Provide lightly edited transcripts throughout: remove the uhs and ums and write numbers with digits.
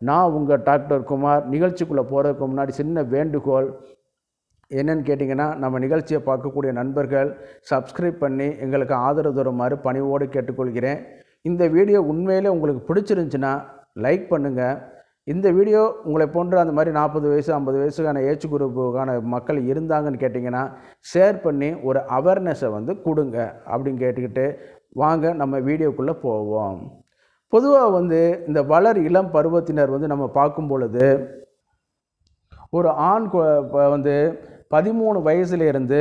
நான் உங்கள் டாக்டர் குமார். நிகழ்ச்சிக்குள்ளே போகிறதுக்கு முன்னாடி சின்ன வேண்டுகோள் என்னன்னு கேட்டிங்கன்னா, நம்ம நிகழ்ச்சியை பார்க்கக்கூடிய நண்பர்கள் சப்ஸ்கிரைப் பண்ணி எங்களுக்கு ஆதரவு தருமாறு பணிவோடு கேட்டுக்கொள்கிறேன். இந்த வீடியோ உண்மையிலே உங்களுக்கு பிடிச்சிருந்துச்சுன்னா லைக் பண்ணுங்கள். இந்த வீடியோ உங்களை போன்ற அந்த மாதிரி 40 வயசு 50 வயசுக்கான ஏஜ் குரூப்புக்கான மக்கள் இருந்தாங்கன்னு கேட்டிங்கன்னா ஷேர் பண்ணி ஒரு அவேர்னஸை கொடுங்க அப்படின்னு கேட்டுக்கிட்டு வாங்க நம்ம வீடியோக்குள்ளே போவோம். பொதுவாக இந்த வளர் இளம் பருவத்தினர் நம்ம பார்க்கும் பொழுது ஒரு ஆண் 13 வயசுலேருந்து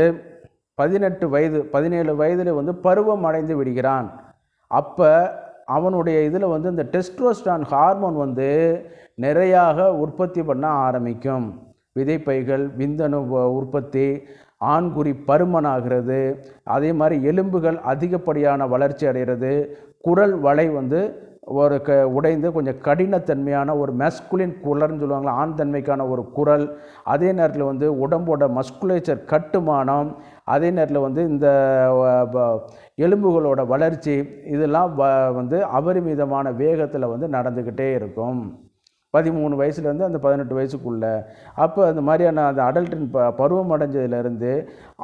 18 வயது 17 வயதில் பருவம் அடைந்து விடுகிறான். அப்போ அவனுடைய இதில் இந்த டெஸ்டோஸ்டரான் ஹார்மோன் நிறையாக உற்பத்தி பண்ண ஆரம்பிக்கும். விதைப்பைகள் விந்தணு உற்பத்தி, ஆண்குறி பருமனாகிறது, அதே மாதிரி எலும்புகள் அதிகப்படியான வளர்ச்சி அடைகிறது, குரல் வளை ஒரு உடைந்து கொஞ்சம் கடினத்தன்மையான ஒரு மெஸ்குலின் குரல்னு சொல்லுவாங்களா, ஆண் தன்மைக்கான ஒரு குரல். அதே நேரத்தில் உடம்போட மஸ்குலேச்சர் கட்டுமானம், அதே நேரத்தில் இந்த எலும்புகளோட வளர்ச்சி இதெல்லாம் அபரிமிதமான வேகத்தில் நடந்துக்கிட்டே இருக்கும் 13 வயசுலேருந்து அந்த 18 வயசுக்குள்ளே. அப்போ அந்த மாதிரியான அந்த அடல்ட்டின் பருவம் அடைஞ்சதுலேருந்து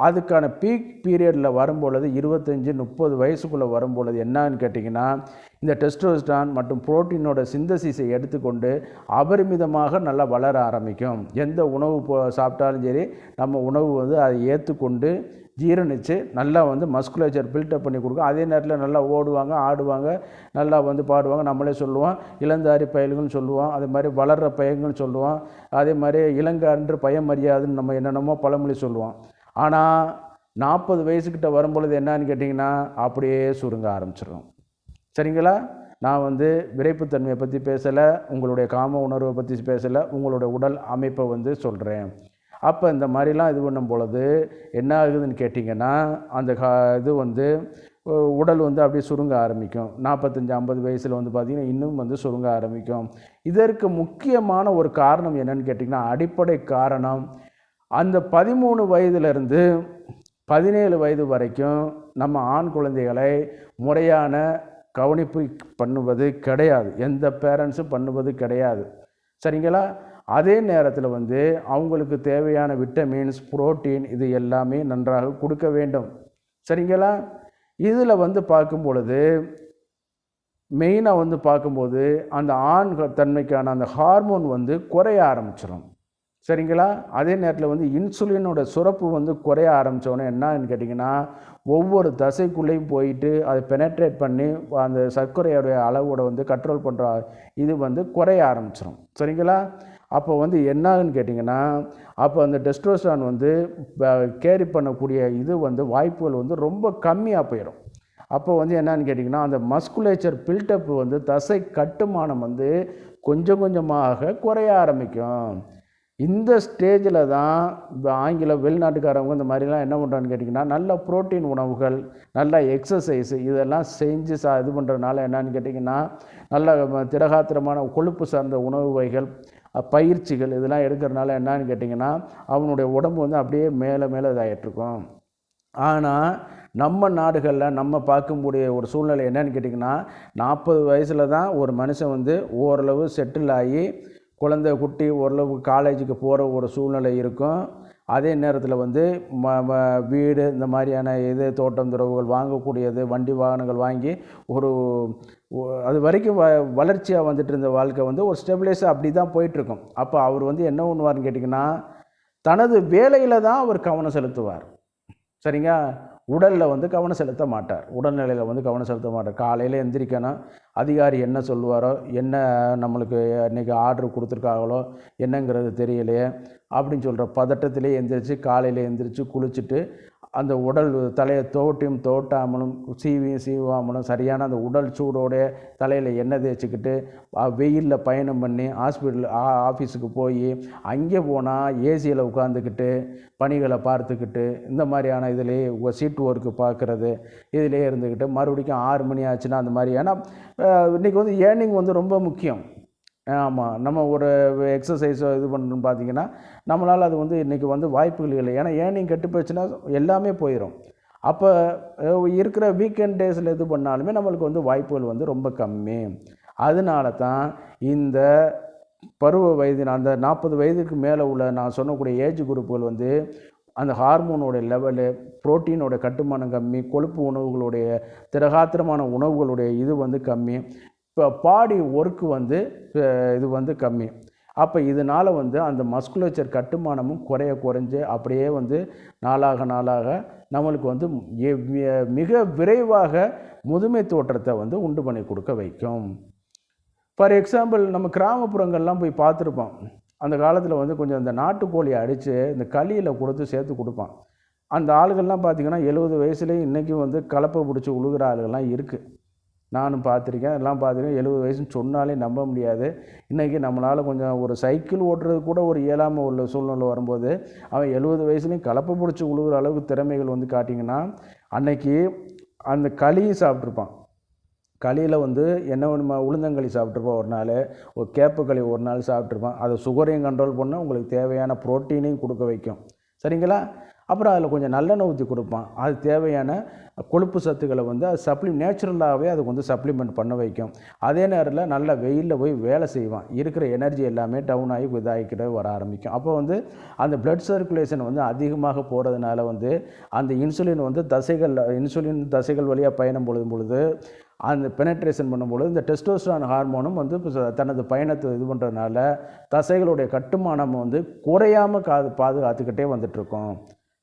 அதுக்கான பீக் பீரியடில் வரும்பொழுது 25-30 வயசுக்குள்ளே வரும்பொழுது என்னன்னு கேட்டிங்கன்னா, இந்த டெஸ்டோஸ்டரான் மற்றும் புரோட்டீனோட சிந்தசிஸை எடுத்துக்கொண்டு அபரிமிதமாக நல்லா வளர ஆரம்பிக்கும். எந்த உணவு சாப்பிட்டாலும் சரி நம்ம உணவு அதை ஏற்றுக்கொண்டு ஜீரணித்து நல்லா மஸ்குலேச்சர் பில்டப் பண்ணி கொடுக்கும். அதே நேரத்தில் நல்லா ஓடுவாங்க, ஆடுவாங்க, நல்லா பாடுவாங்க. நம்மளே சொல்லுவோம் இளந்தாரி பயல்கள்னு சொல்லுவோம், அதே மாதிரி வளர்கிற பையங்கள்னு சொல்லுவோம், அதே மாதிரி இளங்கான்று பயம் அறியாதுன்னு நம்ம என்னென்னமோ பழமொழி சொல்லுவோம். ஆனால் 40 வயசுக்கிட்ட வரும்பொழுது என்னன்னு கேட்டிங்கன்னா அப்படியே சுருங்க ஆரம்பிச்சிடும். சரிங்களா? நான் விரைப்புத்தன்மையை பற்றி பேசலை, உங்களுடைய காம உணர்வை பற்றி பேசலை, உங்களுடைய உடல் அமைப்பை சொல்கிறேன். அப்போ இந்த மாதிரிலாம் இது பண்ணும் பொழுது என்ன ஆகுதுன்னு கேட்டிங்கன்னா, அந்த இது உடல் அப்படியே சுருங்க ஆரம்பிக்கும். 45-50 வயசில் பார்த்திங்கன்னா இன்னும் சுருங்க ஆரம்பிக்கும். இதற்கு முக்கியமான ஒரு காரணம் என்னன்னு கேட்டிங்கன்னா, அடிப்படை காரணம் அந்த 13 வயதிலிருந்து 17 வயது வரைக்கும் நம்ம ஆண் குழந்தைகளை முறையான கவனிப்பு பண்ணுவது கிடையாது. எந்த பேரண்ட்ஸும் பண்ணுவது கிடையாது. சரிங்களா? அதே நேரத்தில் அவங்களுக்கு தேவையான விட்டமின்ஸ், புரோட்டீன் இது எல்லாமே நன்றாக கொடுக்க வேண்டும். சரிங்களா? இதில் பார்க்கும் பொழுது மெயினாக பார்க்கும்போது அந்த ஆண் தன்மைக்கான அந்த ஹார்மோன் குறைய ஆரம்பிச்சிடும். சரிங்களா? அதே நேரத்தில் இன்சுலினோட சுரப்பு குறைய ஆரம்பித்தோன்னே என்னன்னு கேட்டிங்கன்னா, ஒவ்வொரு தசைக்குள்ளேயும் போயிட்டு அதை பெனட்ரேட் பண்ணி அந்த சர்க்கரையோடைய அளவோட கண்ட்ரோல் பண்ணுற இது குறைய ஆரம்பிச்சிடும். சரிங்களா? அப்போ என்னான்னு கேட்டிங்கன்னா, அப்போ அந்த டெஸ்டோஸ்டரான் கேரி பண்ணக்கூடிய இது வாய்ப்புகள் ரொம்ப கம்மியாக போயிடும். அப்போ என்னன்னு கேட்டிங்கன்னா, அந்த மஸ்குலேச்சர் பில்டப் தசை கட்டுமானம் கொஞ்சம் கொஞ்சமாக குறைய ஆரம்பிக்கும். இந்த ஸ்டேஜில் தான் வெளிநாட்டுக்காரவங்க இந்த மாதிரிலாம் என்ன பண்ணுறான்னு கேட்டிங்கன்னா, நல்ல புரோட்டீன் உணவுகள், நல்ல எக்ஸசைஸு இதெல்லாம் செஞ்சு இது பண்ணுறதுனால என்னன்னு கேட்டிங்கன்னா, நல்ல திடகாத்திரமான கொழுப்பு சார்ந்த உணவு வகைகள், பயிற்சிகள் இதெல்லாம் எடுக்கிறதுனால என்னன்னு கேட்டிங்கன்னா, அவனுடைய உடம்பு அப்படியே மேலே மேலே இதாகிட்டுருக்கும். ஆனால் நம்ம நாடுகளில் நம்ம பார்க்கக்கூடிய ஒரு சூழ்நிலை என்னன்னு கேட்டிங்கன்னா, 40 வயசில் தான் ஒரு மனுஷன் ஓரளவு செட்டில் ஆகி குழந்தை குட்டி ஓரளவு காலேஜுக்கு போகிற ஒரு சூழ்நிலை இருக்கும். அதே நேரத்தில் வீடு இந்த மாதிரியான இது தோட்டம் துறவுகள் வாங்கக்கூடியது, வண்டி வாகனங்கள் வாங்கி ஒரு அது வரைக்கும் வளர்ச்சியாக வந்துட்டு இருந்த வாழ்க்கை ஒரு ஸ்டெபிலைஸாக அப்படி தான் போயிட்டுருக்கும். அப்போ அவர் என்ன பண்ணுவார்னு கேட்டிங்கன்னா, தனது வேலையில் தான் அவர் கவனம் செலுத்துவார். சரிங்க? உடலில் கவனம் செலுத்த மாட்டார். உடல்நிலையில் கவனம் செலுத்த மாட்டார். காலையில் எந்திரிக்கணும், அதிகாரி என்ன சொல்லுவாரோ, என்ன நம்மளுக்கு இன்றைக்கி ஆர்டர் கொடுத்துருக்காங்களோ என்னங்கிறது தெரியலையே அப்படின்னு சொல்கிற பதட்டத்திலே எந்திரிச்சு காலையில் எந்திரிச்சு குளிச்சுட்டு அந்த உடல் தலையை தோட்டாமலும் சீவாமலும் சரியான அந்த உடல் சூடோடைய தலையில் எண்ணெய் தேய்ச்சிக்கிட்டு வெயிலில் பயணம் பண்ணி ஆஃபீஸுக்கு போய் அங்கே போனால் ஏசியில் உட்காந்துக்கிட்டு பணிகளை பார்த்துக்கிட்டு இந்த மாதிரியான இதிலே சீட் ஒர்க்கு பார்க்குறது இதிலே இருந்துக்கிட்டு மறுபடியும் 6 மணி ஆச்சுன்னா அந்த மாதிரி. ஏன்னா இன்றைக்கி ஏர்னிங் ரொம்ப முக்கியம். ஆமாம், நம்ம ஒரு எக்ஸசைஸோ இது பண்ணணும்னு பார்த்தீங்கன்னா நம்மளால் அது இன்றைக்கி வாய்ப்புகள் இல்லை. ஏன்னா ஏர்னிங் கெட்டு போச்சுன்னா எல்லாமே போயிடும். அப்போ இருக்கிற வீக்கெண்ட் டேஸில் இது பண்ணாலுமே நம்மளுக்கு வாய்ப்புகள் ரொம்ப கம்மி. அதனால தான் இந்த பருவ வயதின் அந்த 40 வயதுக்கு மேலே உள்ள நான் சொன்னக்கூடிய ஏஜ் குரூப்புகள் வந்து அந்த ஹார்மோனோட லெவலு, புரோட்டீனோட கட்டுமானம் கம்மி, கொழுப்பு உணவுகளுடைய திடகாத்திரமான உணவுகளுடைய இது வந்து கம்மி, இப்போ பாடி ஒர்க்கு வந்து இது வந்து கம்மி. அப்போ இதனால் வந்து அந்த மஸ்குலேச்சர் கட்டுமானமும் குறைஞ்சு அப்படியே வந்து நாளாக நாளாக நம்மளுக்கு வந்து மிக விரைவாக முதுமை தோற்றத்தை வந்து உண்டு பண்ணி கொடுக்க வைக்கும். ஃபார் எக்ஸாம்பிள், நம்ம கிராமப்புறங்கள்லாம் போய் பார்த்துருப்போம். அந்த காலத்தில் வந்து கொஞ்சம் இந்த நாட்டுக்கோழியை அடித்து இந்த களியில் கொடுத்து சேர்த்து கொடுப்பான். அந்த ஆளுகள்லாம் பார்த்திங்கன்னா 70 வயசுலேயும் இன்றைக்கும் வந்து கலப்பை பிடிச்சி உழுகிற ஆளுகள்லாம் இருக்குது. நானும் பார்த்துருக்கேன், எல்லாம் பார்த்துருக்கேன். 70 வயசுன்னு சொன்னாலே நம்ப முடியாது. இன்றைக்கி நம்மளால் கொஞ்சம் ஒரு சைக்கிள் ஓட்டுறது கூட ஒரு இயலாமல் உள்ள சூழ்நிலை வரும்போது அவன் 70 வயசுலேயும் கலப்பை பிடிச்சி உழுகிற அளவுக்கு திறமைகள் வந்து காட்டிங்கன்னா, அன்னைக்கு அந்த களியை சாப்பிட்ருப்பான். களியில் வந்து என்ன வேணுமா, உளுந்தங்களி சாப்பிட்ருப்பான் ஒரு நாள், ஒரு கேப்பு களி ஒரு நாள் சாப்பிட்ருப்பான். அதை சுகரையும் கண்ட்ரோல் பண்ண உங்களுக்கு தேவையான ப்ரோட்டீனையும் கொடுக்க வைக்கும். சரிங்களா? அப்புறம் அதில் கொஞ்சம் நல்லெண்ணெய் ஊற்றி கொடுப்பான். அது தேவையான கொழுப்பு சத்துக்களை வந்து அது நேச்சுரலாகவே அதுக்கு வந்து சப்ளிமெண்ட் பண்ண வைக்கும். அதே நேரத்தில் நல்ல வெயிலில் போய் வேலை செய்வான். இருக்கிற எனர்ஜி எல்லாமே டவுன் ஆகி இதாகிக்கிட்டே வர ஆரம்பிக்கும். அப்போ வந்து அந்த பிளட் சர்க்குலேஷன் வந்து அதிகமாக போகிறதுனால வந்து அந்த இன்சுலின் வந்து இன்சுலின் தசைகள் வழியாக பயணம் பொழுது அந்த பெனட்ரேஷன் பண்ணும்பொழுது இந்த டெஸ்டோஸ்டரான் ஹார்மோனும் வந்து தனது பயணத்தை இது பண்ணுறதுனால தசைகளுடைய கட்டுமானம் வந்து குறையாமல் பாதுகாத்துக்கிட்டே வந்துட்டுருக்கோம்.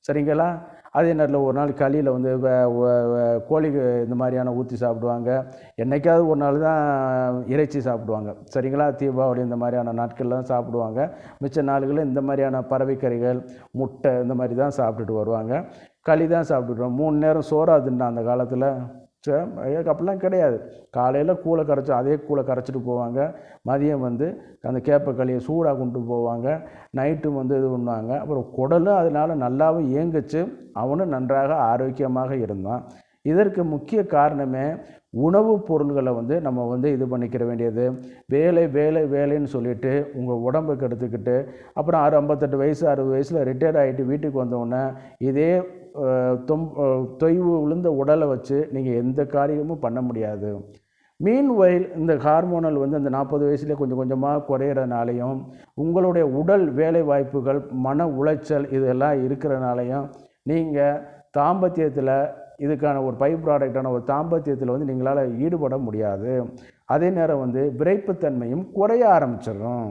சரிங்களா? அதே நேரத்தில் ஒரு நாள் களியில் வந்து கோழிக்கு இந்த மாதிரியான ஊற்றி சாப்பிடுவாங்க. என்றைக்காவது ஒரு நாள் தான் இறைச்சி சாப்பிடுவாங்க. சரிங்களா? தீபாவளி இந்த மாதிரியான நாட்கள்லாம் சாப்பிடுவாங்க. மிச்ச நாள்களில் இந்த மாதிரியான பறவைக்கறிகள், முட்டை இந்த மாதிரி தான் சாப்பிட்டுட்டு வருவாங்க. களி தான் சாப்பிட்டுட்டு 3 நேரம் சோறாதுன்னா அந்த காலத்தில் அப்படிலாம் கிடையாது. காலையில் அதே கூழை கரைச்சிட்டு போவாங்க. மதியம் வந்து அந்த கேப்பக்களியை சூடாக கொண்டு போவாங்க. நைட்டும் வந்து இது பண்ணுவாங்க. அப்புறம் குடலும் அதனால் நல்லாவும் இயங்குச்சு. அவனும் நன்றாக ஆரோக்கியமாக இருந்தான். இதற்கு முக்கிய காரணமே உணவுப் பொருள்களை வந்து நம்ம வந்து இது பண்ணிக்கிற வேண்டியது. வேலைன்னு சொல்லிட்டு உங்கள் உடம்பை கெடுத்துக்கிட்டு அப்புறம் 58 வயசு 60 வயசில் ரிட்டையர்ட் ஆகிட்டு வீட்டுக்கு வந்தோடனே இதே தொய்வு விழுந்த உடலை வச்சு நீங்கள் எந்த காரியமும் பண்ண முடியாது. மீன்வைல் இந்த ஹார்மோனல் வந்து அந்த 40 வயசுலேயே கொஞ்சம் கொஞ்சமாக குறையிறனாலையும் உங்களுடைய உடல் வேலை வாய்ப்புகள், மன உளைச்சல் இதெல்லாம் இருக்கிறனாலையும் நீங்கள் தாம்பத்தியத்தில் இதுக்கான ஒரு பை ப்ராடக்டான ஒரு தாம்பத்தியத்தில் வந்து நீங்களால் ஈடுபட முடியாது. அதே நேரம் வந்து விரைப்புத்தன்மையும் குறைய ஆரம்பிச்சிடும்.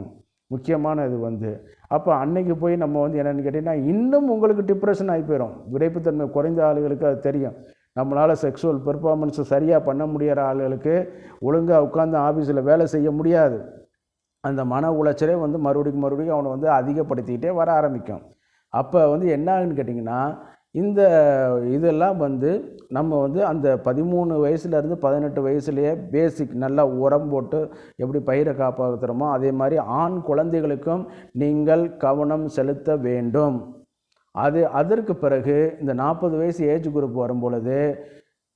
முக்கியமான இது வந்து அப்போ அன்னைக்கு போய் நம்ம வந்து என்னென்னு கேட்டிங்கன்னா இன்னும் உங்களுக்கு டிப்ரெஷன் ஆகி போயிடும். விரைப்புத்தன்மை குறைந்த ஆளுகளுக்கு அது தெரியும். நம்மளால் செக்ஸுவல் பெர்ஃபார்மன்ஸை சரியாக பண்ண முடியாத ஆளுகளுக்கு ஒழுங்காக உட்காந்து ஆஃபீஸில் வேலை செய்ய முடியாது. அந்த மன உளைச்சலே வந்து மறுபடியும் அவனை வந்து அதிகப்படுத்திக்கிட்டே வர ஆரம்பிக்கும். அப்போ வந்து என்ன ஆகுன்னு கேட்டிங்கன்னா, இந்த இதெல்லாம் வந்து நம்ம வந்து அந்த 13 வயசுலேருந்து 18 வயசுலேயே பேசிக் நல்லா உரம் போட்டு எப்படி பயிரை காப்பாற்றுறோமோ அதே மாதிரி ஆண் குழந்தைகளுக்கும் நீங்கள் கவனம் செலுத்த வேண்டும். அதற்கு பிறகு இந்த 40 வயசு ஏஜ் குரூப் வரும்பொழுது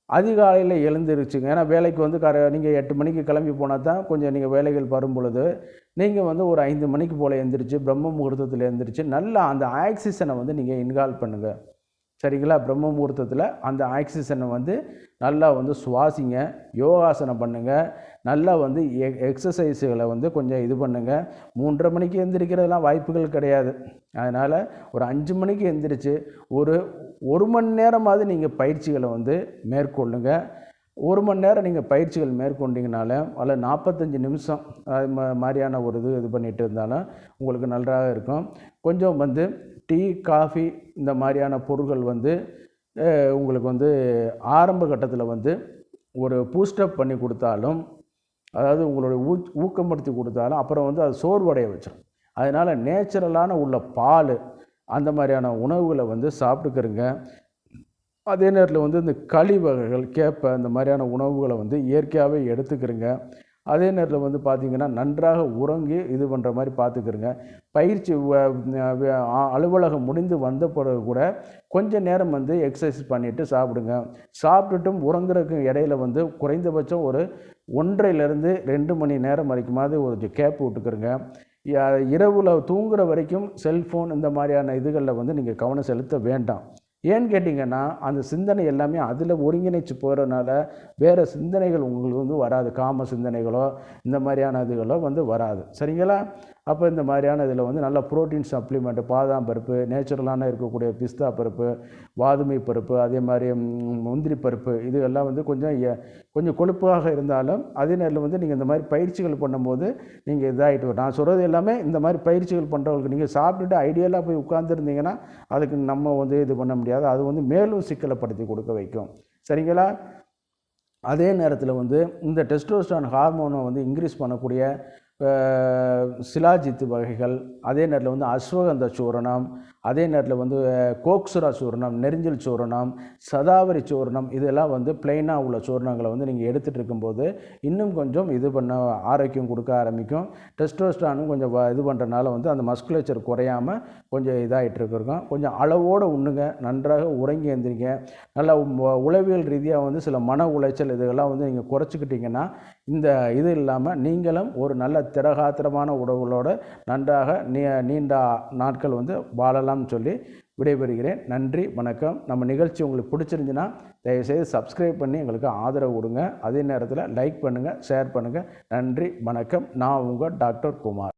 அதிகாலையில் எழுந்திருச்சுங்க. ஏன்னா வேலைக்கு வந்து நீங்கள் 8 மணிக்கு கிளம்பி போனால் தான் கொஞ்சம் நீங்கள் வேலைகள் வரும் பொழுது நீங்கள் வந்து ஒரு 5 மணிக்கு போல் எழுந்திரிச்சு பிரம்ம முகூர்த்தத்தில் எழுந்திரிச்சு நல்லா அந்த ஆக்சிஜனை வந்து நீங்கள் இன்ஹால் பண்ணுங்கள். சரிங்களா? பிரம்ம முகூர்த்தத்தில் அந்த ஆக்சிஜனை வந்து நல்லா வந்து சுவாசிங்க, யோகாசனம் பண்ணுங்கள், நல்லா வந்து எக்ஸசைஸுகளை வந்து கொஞ்சம் இது பண்ணுங்கள். 3:30 மணிக்கு எழுந்திரிக்கிறதுலாம் வாய்ப்புகள் கிடையாது. அதனால் ஒரு 5 மணிக்கு எழுந்திரிச்சு ஒரு மணி நேரமாவது நீங்கள் பயிற்சிகளை வந்து மேற்கொள்ளுங்க. 1 மணி நேரம் நீங்கள் பயிற்சிகள் மேற்கொண்டீங்கனாலும் அதில் 45 நிமிஷம் அது மாதிரியான ஒரு இது பண்ணிகிட்டு இருந்தாலும் உங்களுக்கு நன்றாக இருக்கும். கொஞ்சம் வந்து டீ, காஃபி இந்த மாதிரியான பொருட்கள் வந்து உங்களுக்கு வந்து ஆரம்ப கட்டத்தில் வந்து ஒரு பூஸ்டப் பண்ணி கொடுத்தாலும், அதாவது உங்களுடைய ஊக்கப்படுத்தி கொடுத்தாலும் அப்புறம் வந்து அது சோர்வடைய வச்சிடும். அதனால் நேச்சுரலான உள்ள பால் அந்த மாதிரியான உணவுகளை வந்து சாப்பிட்டுக்கிறங்க. அதே நேரத்தில் வந்து இந்த களி வகைகள், கேப்பை இந்த மாதிரியான உணவுகளை வந்து இயற்கையாகவே எடுத்துக்கிறங்க. அதே நேரத்தில் வந்து பார்த்திங்கன்னா நன்றாக உறங்கி இது பண்ணுற மாதிரி பார்த்துக்கிறங்க. பயிற்சி அலுவலகம் முடிந்து வந்த பிறகு கூட கொஞ்சம் நேரம் வந்து எக்ஸசைஸ் பண்ணிவிட்டு சாப்பிடுங்க. சாப்பிட்டுட்டும் உறங்குறதுக்கு இடையில வந்து குறைந்தபட்சம் ஒரு 1.5லேருந்து 2 மணி நேரம் வரைக்குமாவது ஒரு கேப் விட்டுக்கிறங்க. இரவில் தூங்குகிற வரைக்கும் செல்ஃபோன் இந்த மாதிரியான இதுகளில் வந்து நீங்கள் கவனம் செலுத்த வேண்டாம். ஏன்னு கேட்டிங்கன்னா அந்த சிந்தனை எல்லாமே அதில் ஒருங்கிணைச்சு போகிறதுனால வேறு சிந்தனைகள் உங்களுக்கு வந்து வராது. காம சிந்தனைகளோ இந்த மாதிரியான இதுகளோ வந்து வராது. சரிங்களா? அப்போ இந்த மாதிரியான இதில் வந்து நல்ல புரோட்டீன் சப்ளிமெண்ட்டு, பாதாம் பருப்பு, நேச்சுரலான இருக்கக்கூடிய பிஸ்தா பருப்பு, வாதுமை பருப்பு, அதே மாதிரி முந்திரி பருப்பு, இது எல்லாம் வந்து கொஞ்சம் கொழுப்பாக இருந்தாலும் அதே நேரத்தில் வந்து நீங்கள் இந்த மாதிரி பயிற்சிகள் பண்ணும்போது நீங்கள் இதாகிட்டு நான் சொல்கிறது எல்லாமே இந்த மாதிரி பயிற்சிகள் பண்ணுறவங்களுக்கு நீங்கள் சாப்பிட்டுட்டு ஐடியலாக போய் உட்கார்ந்துருந்தீங்கன்னா அதுக்கு நம்ம வந்து இது பண்ண முடியாது. அது வந்து மேலும் சிக்கலைப்படுத்தி கொடுக்க வைக்கும். சரிங்களா? அதே நேரத்தில் வந்து இந்த டெஸ்டோஸ்டெரான் ஹார்மோனை வந்து இன்க்ரீஸ் பண்ணக்கூடிய சிலாஜித் வகைகள், அதே நேரத்தில் வந்து அஸ்வகந்த சூரணம், அதே நேரத்தில் வந்து கோக்சுரா சூரணம், நெரிஞ்சல் சூரணம், சதாவரி சூரணம், இதெல்லாம் வந்து பிளெயினாக உள்ள சூரணங்களை வந்து நீங்கள் எடுத்துகிட்டு இருக்கும்போது இன்னும் கொஞ்சம் இது பண்ண ஆரோக்கியம் கொடுக்க ஆரம்பிக்கும். டெஸ்டோஸ்டெரானும் கொஞ்சம் இது பண்ணுறதுனால வந்து அந்த மஸ்குலேச்சர் குறையாமல் கொஞ்சம் இதாகிட்டு இருக்கும். கொஞ்சம் அளவோடு உண்ணுங்க, நன்றாக உறங்கி எழுந்திரிங்க. நல்லா உளவியல் ரீதியாக வந்து சில மன உளைச்சல் இதெல்லாம் வந்து நீங்கள் குறைச்சிக்கிட்டிங்கன்னா இந்த இது இல்லாமல் நீங்களும் ஒரு நல்ல திடகாத்திரமான உடவுகளோடு நன்றாக நீண்ட நாட்கள் வந்து வாழலாம்னு சொல்லி விடைபெறுகிறேன். நன்றி, வணக்கம். நம்ம நிகழ்ச்சி உங்களுக்கு பிடிச்சிருந்துச்சுன்னா தயவுசெய்து சப்ஸ்கிரைப் பண்ணி எங்களுக்கு ஆதரவு கொடுங்க. அதே நேரத்தில் லைக் பண்ணுங்கள், ஷேர் பண்ணுங்கள். நன்றி, வணக்கம். நான் உங்கள் டாக்டர் குமார்.